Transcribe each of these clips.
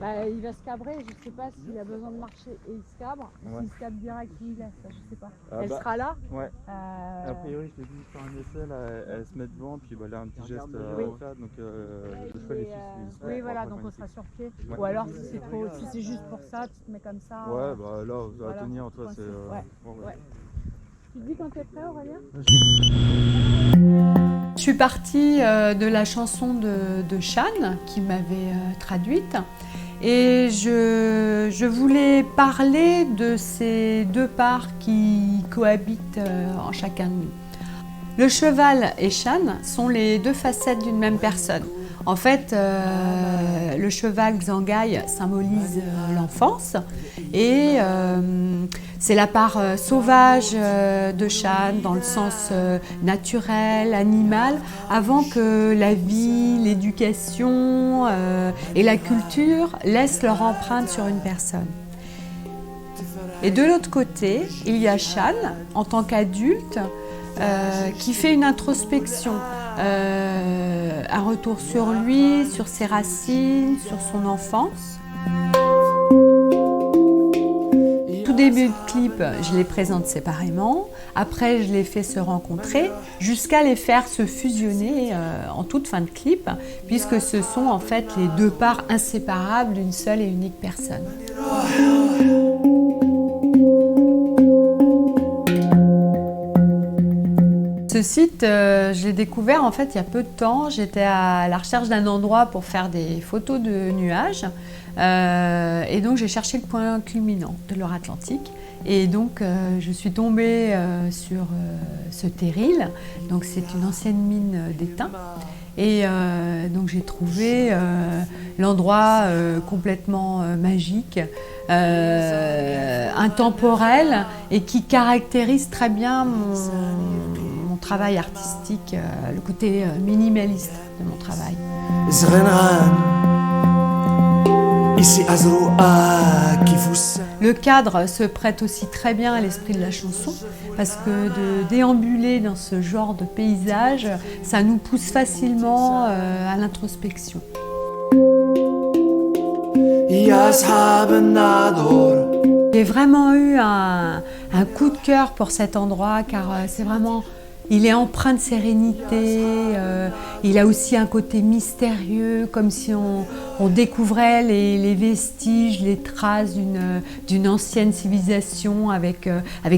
Il va se cabrer, je sais pas s'il a besoin de marcher et il se cabre. Ouais. S'il se cabre direct, il laisse, ça, je sais pas. Ah Elle bah, sera là. Ouais. A priori, je t'ai dit faire un essai, là, elle se met devant, puis bah, là, un petit geste Oui. à faire, donc le cheval est fixe. Oui, voilà, donc on sera sur pied. Ouais. Ou alors, si c'est juste pour ça, tu te mets comme ça. Ouais, bah là, ça va voilà. tenir, toi, c'est... Ouais. bon, Ouais. Tu te dis quand t'es prêt, Aurélien? Je suis partie de la chanson de Shan, qui m'avait traduite. Et je voulais parler de ces deux parts qui cohabitent en chacun de nous. Le cheval et Shan sont les deux facettes d'une même personne. En fait, le cheval Xangai symbolise l'enfance et c'est la part sauvage de Shan dans le sens naturel, animal, avant que la vie, l'éducation et la culture laissent leur empreinte sur une personne. Et de l'autre côté, il y a Shan en tant qu'adulte qui fait une introspection, un retour sur lui, sur ses racines, sur son enfance. Tout début de clip, je les présente séparément. Après, je les fais se rencontrer jusqu'à les faire se fusionner en toute fin de clip, puisque ce sont en fait les deux parts inséparables d'une seule et unique personne. Ce site, je l'ai découvert en fait il y a peu de temps. J'étais à la recherche d'un endroit pour faire des photos de nuages et donc j'ai cherché le point culminant de l'Or-Atlantique et donc je suis tombée sur ce terril. Donc c'est une ancienne mine d'étain et donc j'ai trouvé l'endroit complètement magique, intemporel et qui caractérise très bien mon travail artistique, le côté minimaliste de mon travail. Le cadre se prête aussi très bien à l'esprit de la chanson parce que de déambuler dans ce genre de paysage, ça nous pousse facilement à l'introspection. J'ai vraiment eu un coup de cœur pour cet endroit car c'est vraiment, il est empreint de sérénité, il a aussi un côté mystérieux, comme si on découvrait les vestiges, les traces d'une ancienne civilisation avec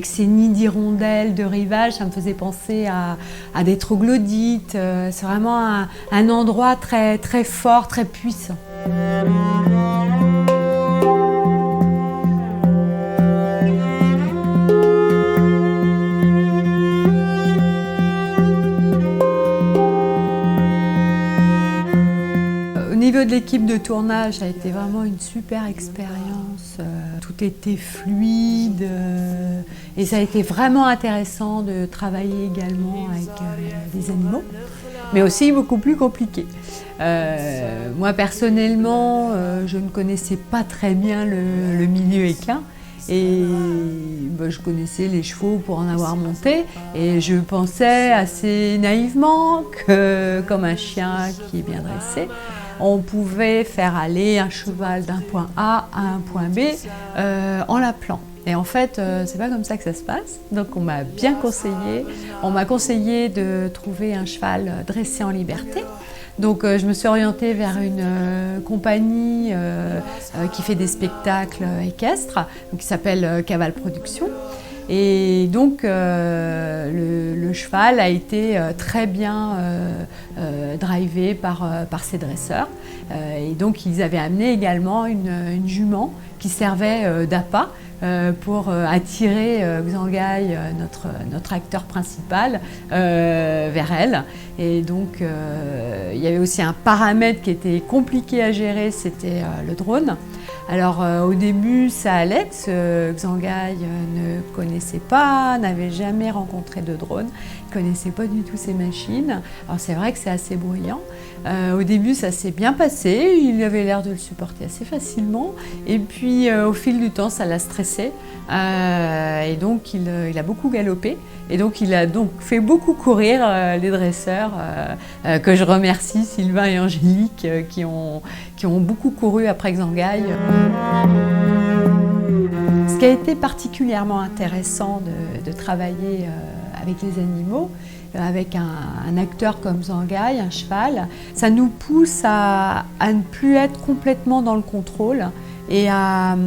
ses nids d'hirondelles, de rivages. Ça me faisait penser à des troglodytes. C'est vraiment un endroit très, très fort, très puissant. Au niveau de l'équipe de tournage, ça a été vraiment une super expérience. Tout était fluide et ça a été vraiment intéressant de travailler également avec des animaux, mais aussi beaucoup plus compliqué. Moi personnellement, je ne connaissais pas très bien le milieu équin. Et je connaissais les chevaux pour en avoir monté et je pensais assez naïvement que, comme un chien qui est bien dressé, on pouvait faire aller un cheval d'un point A à un point B en l'appelant. Et en fait, c'est pas comme ça que ça se passe. Donc on m'a bien conseillé. On m'a conseillé de trouver un cheval dressé en liberté. Donc je me suis orientée vers une compagnie qui fait des spectacles équestres, qui s'appelle Cavale Production. Et donc le cheval a été très bien drivé par ses dresseurs. Et donc ils avaient amené également une jument qui servait d'appât pour attirer Xangai, notre acteur principal, vers elle. Et donc il y avait aussi un paramètre qui était compliqué à gérer, c'était le drone. Alors au début ça allait, Xangai ne connaissait pas, n'avait jamais rencontré de drone, ne connaissait pas du tout ces machines. Alors c'est vrai que c'est assez bruyant, Au début, ça s'est bien passé, il avait l'air de le supporter assez facilement. Et puis, au fil du temps, ça l'a stressé. Et donc, il a beaucoup galopé. Et donc, il a donc fait beaucoup courir les dresseurs, que je remercie, Sylvain et Angélique, qui ont beaucoup couru après Xangai. Ce qui a été particulièrement intéressant de travailler avec les animaux, avec un acteur comme Xangai, un cheval, ça nous pousse à ne plus être complètement dans le contrôle et à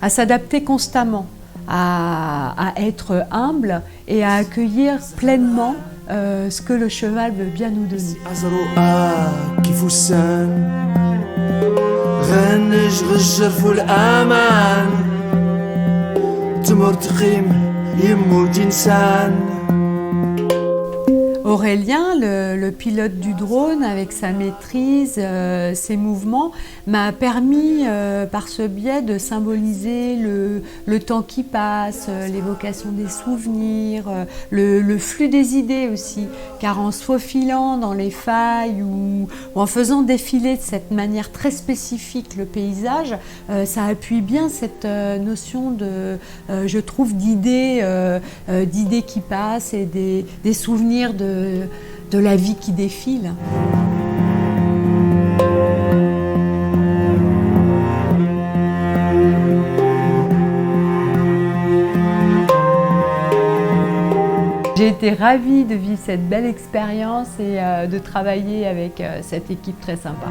s'adapter constamment, à être humble et à accueillir pleinement ce que le cheval veut bien nous donner. Aurélien, le pilote du drone, avec sa maîtrise, ses mouvements, m'a permis par ce biais de symboliser le temps qui passe, l'évocation des souvenirs, le flux des idées aussi, car en se faufilant dans les failles ou en faisant défiler de cette manière très spécifique le paysage, ça appuie bien cette notion je trouve, d'idées qui passent et des souvenirs de la vie qui défile. J'ai été ravie de vivre cette belle expérience et de travailler avec cette équipe très sympa.